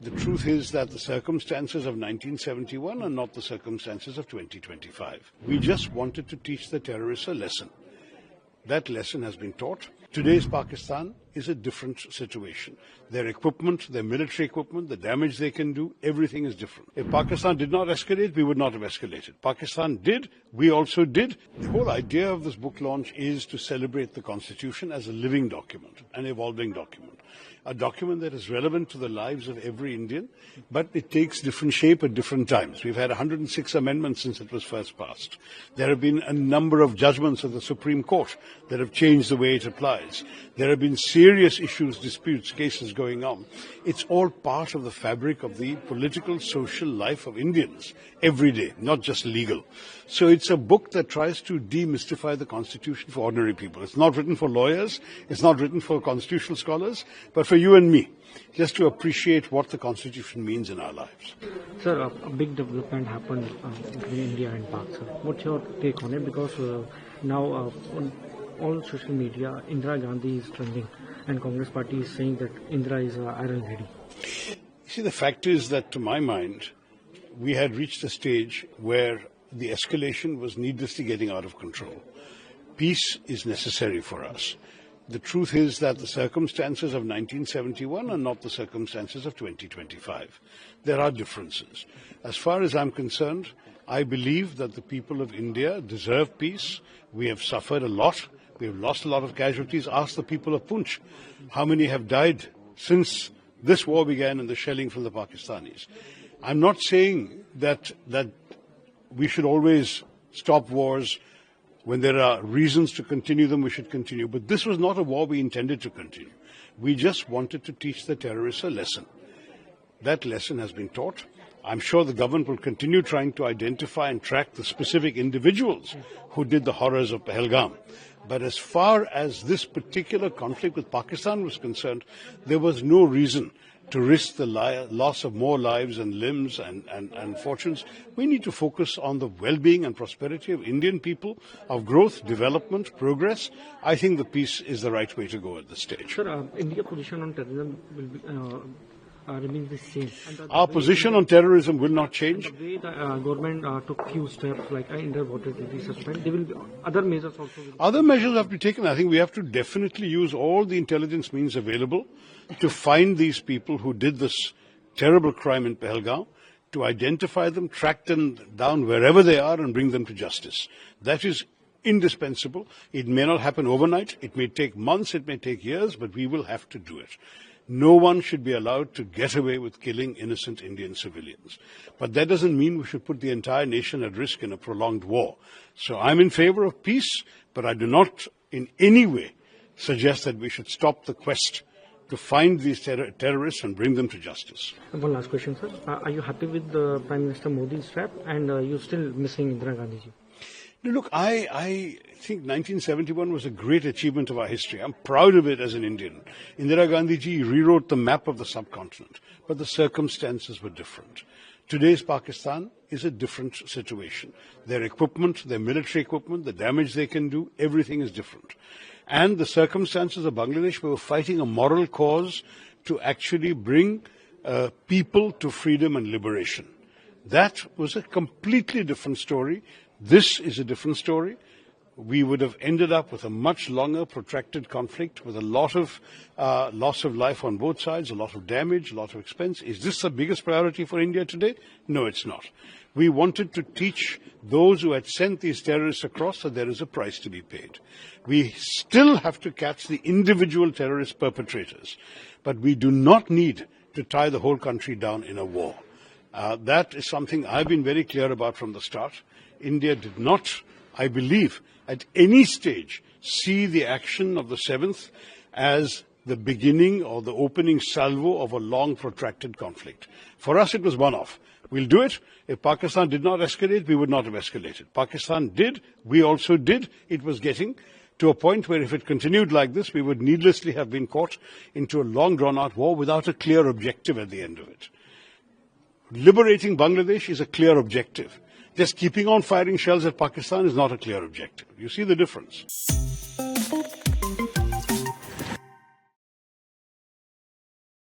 The truth is that the circumstances of 1971 are not the circumstances of 2025. We just wanted to teach the terrorists a lesson. That lesson has been taught. Today's Pakistan is a different situation. Their equipment, their military equipment, the damage they can do, everything is different. If Pakistan did not escalate, we would not have escalated. Pakistan did, we also did. The whole idea of this book launch is to celebrate the Constitution as a living document, an evolving document. A document that is relevant to the lives of every Indian, but it takes different shape at different times. We've had 106 amendments since it was first passed. There have been a number of judgments of the Supreme Court that have changed the way it applies. There have been serious issues, disputes, cases going on. It's all part of the fabric of the political, social life of Indians every day, not just legal. So it's a book that tries to demystify the Constitution for ordinary people. It's not written for lawyers, it's not written for constitutional scholars, but for you and me, just to appreciate what the Constitution means in our lives. Sir, a big development happened between India and Pak, sir. What's your take on it? Because now on all social media, Indira Gandhi is trending, and Congress party is saying that Indira is iron ready. You see, the fact is that, to my mind, we had reached a stage where the escalation was needlessly getting out of control. Peace is necessary for us. The truth is that the circumstances of 1971 are not the circumstances of 2025. There are differences. As far as I'm concerned, I believe that the people of India deserve peace. We have suffered a lot. We have lost a lot of casualties. Ask the people of Poonch how many have died since this war began and the shelling from the Pakistanis. I'm not saying that we should always stop wars. When there are reasons to continue them, we should continue. But this was not a war we intended to continue. We just wanted to teach the terrorists a lesson. That lesson has been taught. I'm sure the government will continue trying to identify and track the specific individuals who did the horrors of Pahalgam. But as far as this particular conflict with Pakistan was concerned, there was no reason to risk the loss of more lives and limbs and fortunes. We need to focus on the well-being and prosperity of Indian people, of growth, development, progress. I think the peace is the right way to go at this stage. Sir, India's position on terrorism will be, remains the same. Our position on terrorism will not change. The way the government took few steps, like inter-voted will be suspended, there will be other measures also. Other measures have to be taken. I think we have to definitely use all the intelligence means available to find these people who did this terrible crime in Pahalgam, to identify them, track them down wherever they are and bring them to justice. That is indispensable. It may not happen overnight. It may take months, it may take years, but we will have to do it. No one should be allowed to get away with killing innocent Indian civilians. But that doesn't mean we should put the entire nation at risk in a prolonged war. So I'm in favor of peace, but I do not in any way suggest that we should stop the quest to find these terrorists and bring them to justice. One last question, sir. Are you happy with the Prime Minister Modi's rap, and you're still missing Indira Gandhi ji? Look, I think 1971 was a great achievement of our history. I'm proud of it as an Indian. Indira Gandhi ji rewrote the map of the subcontinent, but the circumstances were different. Today's Pakistan is a different situation. Their equipment, their military equipment, the damage they can do, everything is different. And the circumstances of Bangladesh, we were fighting a moral cause to actually bring people to freedom and liberation. That was a completely different story. This is a different story. We would have ended up with a much longer, protracted conflict with a lot of loss of life on both sides, a lot of damage, a lot of expense. Is this the biggest priority for India today? No, it's not. We wanted to teach those who had sent these terrorists across that there is a price to be paid. We still have to catch the individual terrorist perpetrators, but we do not need to tie the whole country down in a war. That is something I've been very clear about from the start. India did not, I believe, at any stage see the action of the 7th as the beginning or the opening salvo of a long, protracted conflict. For us, it was one-off. We'll do it. If Pakistan did not escalate, we would not have escalated. Pakistan did. We also did. It was getting to a point where if it continued like this, we would needlessly have been caught into a long, drawn-out war without a clear objective at the end of it. Liberating Bangladesh is a clear objective. Just keeping on firing shells at Pakistan is not a clear objective. You see the difference.